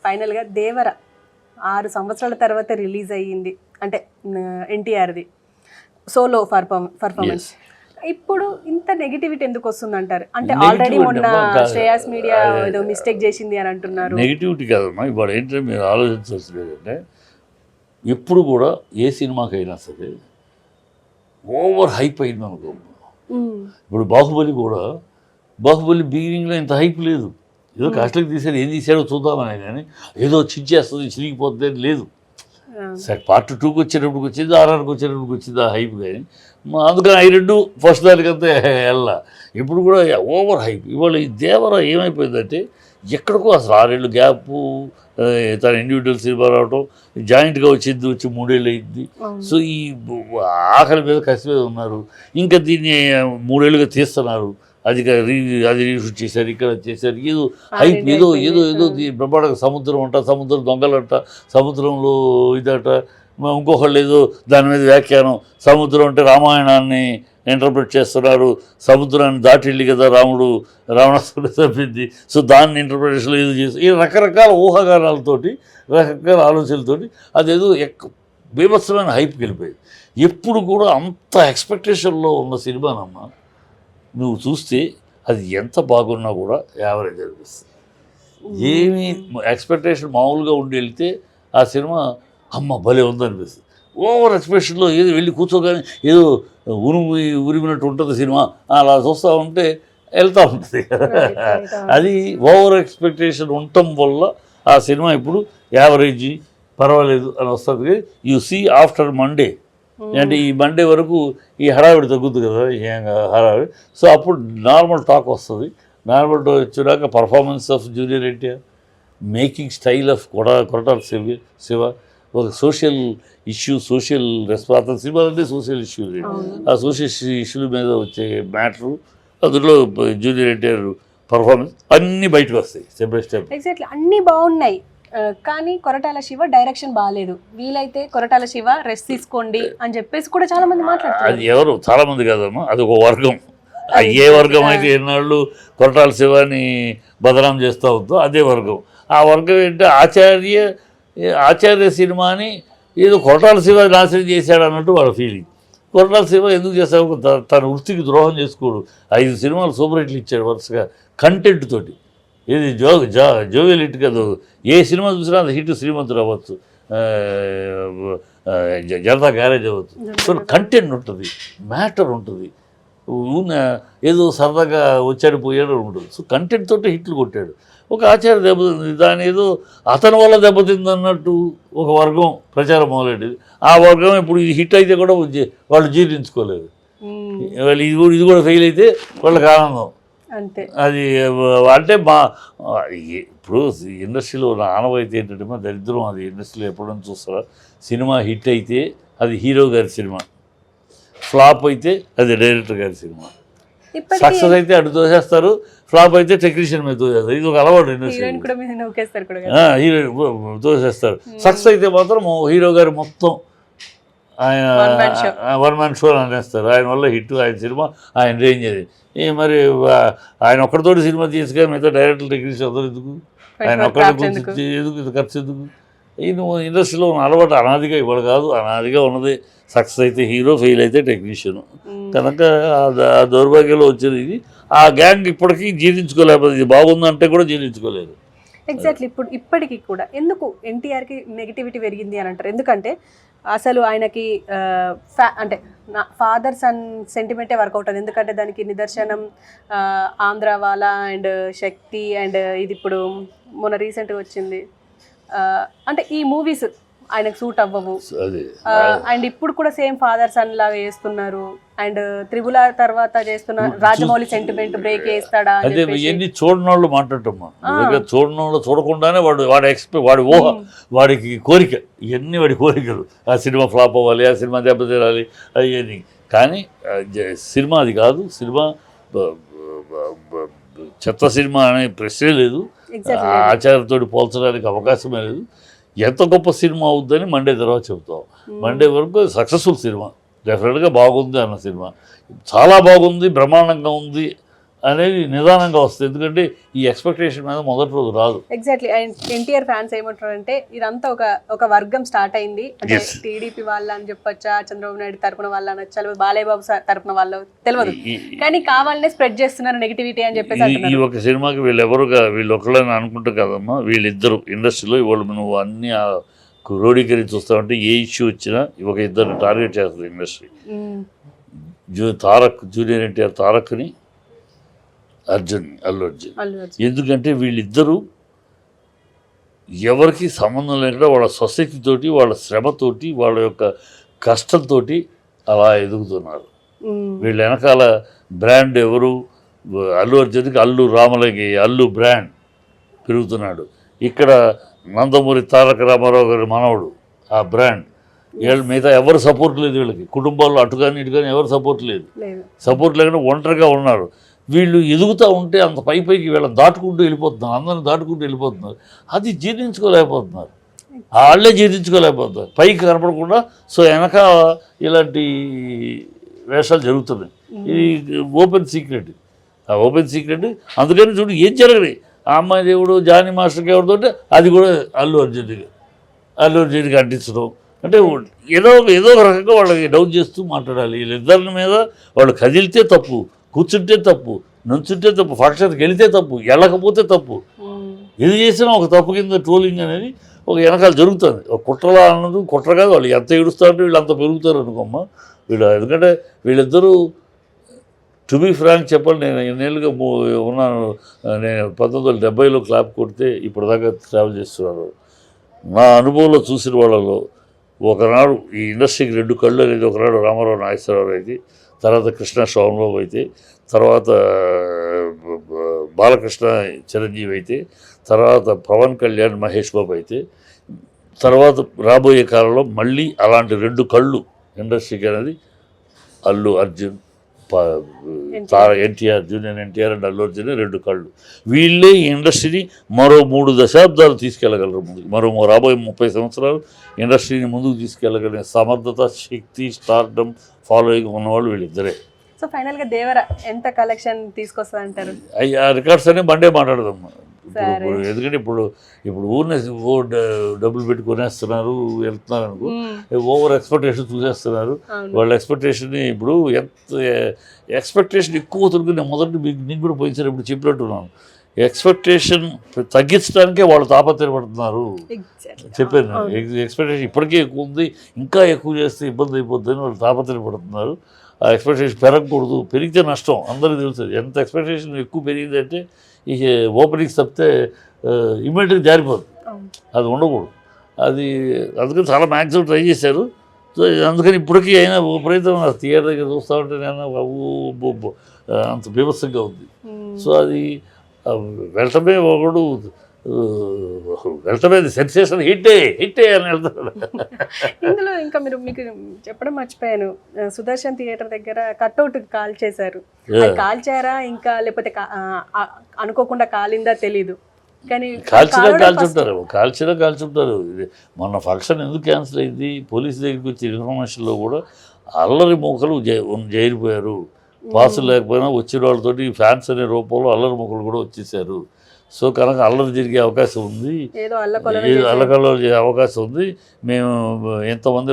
ఫైనల్గా దేవర 6 సంవత్సరాల తర్వాత రిలీజ్ అయ్యింది, అంటే ఎన్టీఆర్ది సోలో పర్ఫార్మెన్స్. ఇప్పుడు ఇంత నెగిటివిటీ ఎందుకు వస్తుంది అంటారు? అంటే ఆల్రెడీ మొన్న శ్రేయాస్ మీడియా ఏదో మిస్టేక్ చేసింది అని అంటున్నారు. నెగిటివిటీ కాదమ్మా, ఇప్పుడు ఏంటంటే మీరు ఆలోచించాల్సింది ఏంటంటే ఎప్పుడు కూడా ఏ సినిమాకైనా సరే ఓవర్ హైప్ అయింది అనుకో. ఇప్పుడు బాహుబలి బిగినింగ్లో ఇంత హైప్ లేదు, ఏదో కాస్ట్లకి తీసాడు, ఏం తీసాడో చూద్దామని, కానీ ఏదో చిరిగిపోతుంది చిరిగిపోతుంది లేదు. సరే పార్ట్ 2కి వచ్చేటప్పటికి వచ్చింది, RRకి వచ్చేటప్పటికి వచ్చింది ఆ హైప్, కానీ అందుకని అవి రెండు ఫస్ట్ దానికంతా వెళ్ళా. ఇప్పుడు కూడా ఓవర్ హైప్. ఇవాళ ఈ దేవర ఏమైపోయిందంటే ఎక్కడికో అసలు 6 ఏళ్ళు గ్యాపు, తన ఇండివిజువల్ సినిమా రావటం, జాయింట్గా వచ్చి 3 ఏళ్ళు అయింది. సో ఈ ఆకలి మీద కసి మీద ఉన్నారు. ఇంకా దీన్ని 3 ఏళ్ళుగా తీస్తున్నారు. అది రీషూట్ చేశారు, ఇక్కడ చేశారు, ఏదో హైప్, ఏదో ఏదో ఏదో బ్రహ్మాండంగా సముద్రం అంట, సముద్రం దొంగలంట, సముద్రంలో ఇదట, ఇంకొకళ్ళు ఏదో దాని మీద వ్యాఖ్యానం, సముద్రం అంటే రామాయణాన్ని ఇంటర్ప్రిట్ చేస్తున్నారు, సముద్రాన్ని దాటి వెళ్ళి కదా రావణాసురుడు తప్పింది, సో దాన్ని ఇంటర్ప్రిటేషన్లో ఏదో చేస్తారు. ఈ రకరకాల ఊహాగానాలతోటి, రకరకాల ఆలోచనలతోటి అదేదో బీభత్సమైన హైప్కి వెళ్ళిపోయింది. ఎప్పుడు కూడా అంత ఎక్స్పెక్టేషన్లో ఉన్న సినిమానమ్మా నువ్వు చూస్తే అది ఎంత బాగున్నా కూడా యావరేజ్ అనిపిస్తుంది. ఏమీ ఎక్స్పెక్టేషన్ మామూలుగా ఉండి వెళ్తే ఆ సినిమా అమ్మ భలే ఉందనిపిస్తుంది. ఓవర్ ఎక్స్ప్రెషన్లో ఏదో వెళ్ళి కూర్చోగానే ఏదో ఉరిమినట్టు ఉంటుంది సినిమా, అలా చూస్తూ ఉంటే వెళ్తూ ఉంటుంది. అది ఓవర్ ఎక్స్పెక్టేషన్ ఉండటం వల్ల ఆ సినిమా ఇప్పుడు యావరేజ్ పర్వాలేదు అని వస్తుంది. యూ సీ ఆఫ్టర్ మండే, అంటే ఈ మండే వరకు ఈ హడావిడి తగ్గుద్ది కదా, హడావిడి. సో అప్పుడు నార్మల్ టాక్ వస్తుంది. నార్మల్ టాక్ వచ్చాక performance of junior NTR, making style of Koratala Shiva, ఒక సోషల్ ఇష్యూ, సోషల్ రెస్పాన్స్, సినిమాలు అంటే సోషల్ ఇష్యూ, ఆ సోషల్ ఇష్యూల మీద వచ్చే మ్యాటరు, అందులో జూనియర్ ఎన్టీఆర్ పర్ఫార్మెన్స్ అన్నీ బయటకు వస్తాయి స్టెప్ బై స్టెప్. ఎగ్జాక్ట్లీ అన్నీ బాగున్నాయి, కానీ కొరటాల శివ డైరెక్షన్ బాగాలేదు, వీలైతే కొరటాల శివ రెస్ట్ తీసుకోండి అని చెప్పేసి కూడా చాలా మంది మాట్లాడుతారు. అది ఎవరు చాలా మంది కాదమ్మా, అది ఒక వర్గం. ఏ వర్గం అయితే ఎన్నాళ్ళు కొరటాల శివాని బదనాం చేస్తూ ఉందో అదే వర్గం. ఆ వర్గం ఏంటంటే ఆచార్య సినిమాని ఏదో కొరటాల శివ నాశనం చేశాడు అన్నట్టు వాళ్ళ ఫీలింగ్. కొరటాల శివ ఎందుకు చేస్తాడు? తన వృత్తికి ద్రోహం చేసుకోడు. 5 సినిమాలు సూపర్ హిట్లు ఇచ్చాడు వరుసగా కంటెంట్ తోటి. ఏది జోవియల్ హిట్ కదా, ఏ సినిమా చూసినా అది హిట్. శ్రీమంతుడు అవ్వచ్చు, జనతా గ్యారేజ్ అవ్వచ్చు. సో కంటెంట్ ఉంటుంది, మ్యాటర్ ఉంటుంది, ఏదో సరదాగా వచ్చాడు పోయాడు ఉంటుంది. సో కంటెంట్ తోటి హిట్లు కొట్టాడు. ఒక ఆచార్య దెబ్బతింది, దాని ఏదో అతని వల్ల దెబ్బతింది అన్నట్టు ఒక వర్గం ప్రచారం మొదలెట్టింది. ఆ వర్గం ఇప్పుడు ఇది హిట్ అయితే కూడా వాళ్ళు జీర్ణించుకోలేదు. వాళ్ళు ఇది కూడా ఫెయిల్ అయితే వాళ్ళకి ఆనందం. అది అంటే ఇప్పుడు ఇండస్ట్రీలో ఉన్న ఆనవాయితీ ఏంటంటే మా దరిద్రం. అది ఇండస్ట్రీలో ఎప్పుడైనా చూస్తారా, సినిమా హిట్ అయితే అది హీరో గారి సినిమా, ఫ్లాప్ అయితే అది డైరెక్టర్ గారి సినిమా, సక్సెస్ అయితే అటు తోసేస్తారు, ఫ్లాప్ అయితే టెక్నీషియన్ మీద తోసేస్తారు. ఇది ఒక అలవాటు ఇండస్ట్రీ, హీరోయిన్ తోసేస్తారు. సక్సెస్ అయితే మాత్రం హీరో గారు మొత్తం ఆయన వన్ మ్యాన్ షో అనేస్తారు. ఆయన వల్ల హిట్, ఆయన సినిమా, ఆయన రేంజ్ అది. మరి ఆయన ఒక్కడితోటి సినిమా తీసుకొని మిగతా డైరెక్టర్ టెక్నీషియన్ అందరూ ఎందుకు, ఆయన ఒక్కడి ఎందుకు, ఇది ఖర్చు ఎందుకు? నువ్వు ఇండస్ట్రీలో ఉన్న అలవాటు అనాదిగా ఇవాళ కాదు, అనాదిగా ఉన్నది. సక్సెస్ అయితే హీరో, ఫెయిల్ అయితే టెక్నీషియన్. కనుక ఆ దౌర్భాగ్యంలో వచ్చేది ఇది. ఆ గ్యాంగ్ ఇప్పటికీ జీర్ణించుకోలేకపోతే, ఇది బాగుందంటే కూడా జీర్ణించుకోలేదు. ఎగ్జాక్ట్లీ. ఇప్పటికీ కూడా ఎందుకు ఎన్టీఆర్కి నెగిటివిటీ పెరిగింది అని అంటారు? ఎందుకంటే అసలు ఆయనకి అంటే ఫాదర్ సన్ సెంటిమెంటే వర్కౌట్ అవుతుంది. ఎందుకంటే దానికి నిదర్శనం ఆంధ్రవాల అండ్ శక్తి అండ్ ఇది ఇప్పుడు మొన్న రీసెంట్గా వచ్చింది. అంటే ఈ మూవీస్ ఆయనకు సూట్ అవ్వవు. అండ్ ఇప్పుడు కూడా సేమ్ ఫాదర్ సన్ లాగా చేస్తున్నారు. అండ్ త్రిబుల్ ఆర్ తర్వాత చేస్తున్న రాజమౌళి సెంటిమెంట్ బ్రేక్ చేస్తాడా? అదే ఇవన్నీ చూడని వాళ్ళు మాట్లాడటమ్మా. చూడని వాళ్ళు చూడకుండానే వాడి ఊహ, వాడికి కోరిక, ఇవన్నీ వాడి కోరికలు. ఆ సినిమా ఫ్లాప్ అవ్వాలి, ఆ సినిమా దెబ్బతిరాలి, అవన్నీ. కానీ సినిమా అది కాదు. సినిమా చెత్త సినిమా అనే ప్రశ్నే లేదు, ఆచార్యతో పోల్చడానికి అవకాశమే లేదు. ఎంత గొప్ప సినిమా అవుద్దని మండే తర్వాత చెబుతాం. మండే వరకు సక్సెస్ఫుల్ సినిమా, డెఫినెట్గా బాగుంది అన్న సినిమా, చాలా బాగుంది, బ్రహ్మాండంగా ఉంది అనేది నిదానంగా వస్తుంది. ఎందుకంటే ఈ ఎక్స్పెక్టేషన్ మీద మొదటి రోజు రాదు. ఎగ్జాక్ట్లీ. అండ్ ఎన్టీఆర్ ఫ్యాన్స్ ఏమంటారంటే ఇదంతా ఒక వర్గం స్టార్ట్ అయింది అంటే Yes. టీడీపీ వాళ్ళ అని చెప్పొచ్చా, చంద్రబాబు నాయుడు తరపున వాళ్ళ అనొచ్చా, లేకపోతే బాలయ్య బాబు తరపున వాళ్ళు తెలియదు, కానీ కావాలనే స్ప్రెడ్ చేస్తున్నారు నెగిటివిటీ అని చెప్పేసి ఈ అంటున్నారు. ఒక సినిమాకి వీళ్ళు ఒకళ్ళని అనుకుంటారు కదమ్మా, వీళ్ళిద్దరు ఇండస్ట్రీలో ఇవాళ నువ్వు అన్ని క్రోడీకరించి చూస్తామంటే ఏ ఇష్యూ వచ్చినా ఒక ఇద్దరు టార్గెట్ చేస్తుంది ఇండస్ట్రీ. మ్మ్. తారక్, జూనియర్ ఎన్టీఆర్ తారక్ని, అల్లు అర్జున్. అల్లు అర్జున్. ఎందుకంటే వీళ్ళిద్దరూ ఎవరికి సంబంధం లేకుండా వాళ్ళ సొసైటీ తోటి, వాళ్ళ శ్రమతోటి, వాళ్ళ యొక్క కష్టంతో అలా ఎదుగుతున్నారు. మ్మ్. వీళ్ళ వెనకాల బ్రాండ్ ఎవరు? అల్లు అర్జున్కి అల్లు రామలింగి అల్లు బ్రాండ్ పెరుగుతున్నాడు. ఇక్కడ నందమూరి తారక రామారావు గారి మనవడు ఆ బ్రాండ్. వీళ్ళు మిగతా ఎవరు సపోర్ట్ లేదు వీళ్ళకి, కుటుంబాల్లో అటు కానీ ఇటు కానీ ఎవరు సపోర్ట్ లేదు. లేదు. సపోర్ట్ లేకుండా ఒంటరిగా ఉన్నారు. వీళ్ళు ఎదుగుతూ ఉంటే అంత పైకి వీళ్ళని దాటుకుంటూ వెళ్ళిపోతున్నారు, అందరిని దాటుకుంటూ వెళ్ళిపోతున్నారు. అది జీర్ణించుకోలేకపోతున్నారు, వాళ్ళే జీర్ణించుకోలేకపోతున్నారు పైకి కనపడకుండా. సో వెనక ఇలాంటి వేషాలు జరుగుతున్నాయి. ఇది ఓపెన్ సీక్రెట్, ఆ ఓపెన్ సీక్రెట్. అందుకని చూడు ఏం జరగలేదు. ఆ అమ్మాయి దేవుడు జానీ మాస్టర్కి ఎవరితో అది కూడా అల్లు అర్జున్కి అంటించడం అంటే ఏదో ఒక రకంగా వాళ్ళకి డౌన్ చేస్తూ మాట్లాడాలి. వీళ్ళిద్దరి మీద వాళ్ళు కదిలితే తప్పు, కూర్చుంటే తప్పు, నుంచుంటే తప్పు, ఫంక్షన్కి వెళితే తప్పు, వెళ్ళకపోతే తప్పు. మ్మ్. ఏది చేసినా ఒక తప్పు కింద ట్రోలింగ్ అనేది ఒక వెనకాల జరుగుతుంది. ఒక కుట్రలా అన్నది కుట్ర కాదు. వాళ్ళు ఎంత ఏడుస్తారంటే వీళ్ళు అంత పెరుగుతారు అనుకోమ్మా వీళ్ళు. ఎందుకంటే వీళ్ళిద్దరూ టు బీ ఫ్రాంక్ చెప్పండి, నేను ఎన్నేళ్ళుగా ఉన్నాను. నేను 1970లో క్లాప్ కొడితే ఇప్పటిదాకా ట్రావెల్ చేస్తున్నాను. నా అనుభవంలో చూసిన వాళ్ళలో ఒకనాడు ఈ ఇండస్ట్రీకి 2 కళ్ళు అనేది ఒకనాడు రామారావు నాగేశ్వరరావు అయితే, తర్వాత కృష్ణ సోమబాబు అయితే, తర్వాత బాలకృష్ణ చిరంజీవి అయితే, తర్వాత పవన్ కళ్యాణ్ మహేష్ బాబు అయితే, తర్వాత రాబోయే కాలంలో మళ్ళీ అలాంటి 2 కళ్ళు ఇండస్ట్రీకి అనేది అల్లు అర్జున్, ఎన్టీఆర్, జూనియర్ ఎన్టీఆర్ అండ్ అల్లు అర్జున్ 2 కళ్ళు. వీళ్ళే ఈ ఇండస్ట్రీని మరో 3 దశాబ్దాలు తీసుకెళ్ళగలరు ముందుకు. రాబోయే 30 సంవత్సరాలు ఇండస్ట్రీని ముందుకు తీసుకెళ్ళగలిగిన సమర్థత, శక్తి, స్టార్డమ్, ఫాలోయింగ్ ఉన్నవాళ్ళు వీళ్ళిద్దరే. సో ఫైనల్ గా దేవర ఎంత కలెక్షన్ తీసుకొస్తుంది అంటారు? ఆ రికార్డ్స్ అనే బండే మాట్లాడదాం. ఎందుకంటే ఇప్పుడు ఊరినే డబ్బులు పెట్టి కొనేస్తున్నారు, వెళ్తున్నారు అనుకో, ఓవర్ ఎక్స్పెక్టేషన్ చూసేస్తున్నారు. వాళ్ళ ఎక్స్పెక్టేషన్ని ఇప్పుడు ఎంత ఎక్స్పెక్టేషన్ ఎక్కువ అవుతుంది. నేను మొదటి నీకు కూడా పోయించారు ఇప్పుడు చెప్పినట్టున్నాను. ఎక్స్పెక్టేషన్ తగ్గించడానికే వాళ్ళు తాపత్రయపడుతున్నారు. చెప్పాను ఎక్స్పెక్టేషన్ ఇప్పటికే ఎక్కువ ఉంది, ఇంకా ఎక్కువ చేస్తే ఇబ్బంది అయిపోద్దని వాళ్ళు తాపత్రయపడుతున్నారు. ఆ ఎక్స్పెక్టేషన్ పెరగకూడదు, పెరిగితే నష్టం అందరికీ తెలుస్తుంది. ఎంత ఎక్స్పెక్టేషన్ ఎక్కువ పెరిగిందంటే ఈ ఓపెనింగ్స్ తప్పితే ఇమ్మీడియట్గా జారిపోతుంది, అది ఉండకూడదు. అది అందుకని చాలా మ్యాక్సిమం ట్రై చేశారు. సో అందుకని ఇప్పటికీ అయినా విపరీతం థియేటర్ దగ్గర చూస్తూ ఉంటే నేను అంత బీభత్సంగా ఉంది. సో అది వెళ్ళటమే ఒకడు వెళ్ళటమే సెన్సేషన్ హిట్టే అని వెళ్తాడు. ఇందులో ఇంకా మీకు చెప్పడం మర్చిపోయాను, సుదర్శన్ థియేటర్ దగ్గర కట్అవుట్ కాల్ చేశారు. కాల్చారా ఇంకా లేకపోతే అనుకోకుండా కాలిందా తెలీదు, కానీ కాల్చుంటారు. మొన్న ఫంక్షన్ ఎందుకు క్యాన్సిల్ అయింది? పోలీసు దగ్గరికి వచ్చే ఇన్ఫర్మేషన్లో కూడా అల్లరి మూకలు చేరిపోయారు. పాసులు లేకపోయినా వచ్చిన వాళ్ళతోటి ఫ్యాన్స్ అనే రూపంలో అల్లరి మూకలు కూడా వచ్చేసారు. సో కనుక అల్లరి జరిగే అవకాశం ఉంది, అల్లకల్లో చేసే అవకాశం ఉంది. మేము ఎంతమంది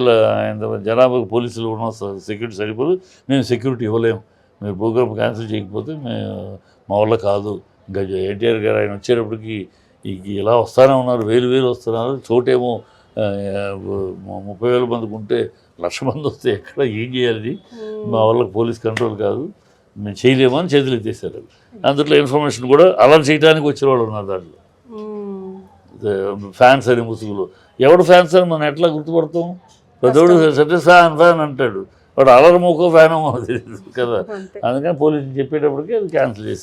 జనాభాకి పోలీసులు ఉన్న సెక్యూరిటీ సరిపోదు, మేము సెక్యూరిటీ ఇవ్వలేము. మీరు ప్రోగ్రామ్ క్యాన్సిల్ చేయకపోతే మా వల్ల కాదు. ఇంకా ఎన్టీఆర్ గారు ఆయన వచ్చేటప్పటికి ఇలా వస్తూనే ఉన్నారు, వేలు వస్తున్నారు. చోటేమో 30,000 మందికి ఉంటే 1,00,000 మంది వస్తే ఎక్కడ ఏం చేయాలి? మా వాళ్ళకి పోలీస్ కంట్రోల్ కాదు, మేము చేయలేమని చేతులు ఎత్తేసారు. అందులో ఇన్ఫర్మేషన్ కూడా అలా చేయడానికి వచ్చిన వాళ్ళు ఉన్నారు. దాంట్లో ఫ్యాన్స్ అని ముసుగులు. ఎవడు ఫ్యాన్స్ అని మనం ఎట్లా గుర్తుపడతాం? పెద్దోడు ఫ్యాన్ అంటాడు, వాడు అలర్ మూకో ఫ్యాన్ తెలియదు కదా. అందుకని పోలీసులు చెప్పేటప్పటికి అది క్యాన్సిల్ చేశారు.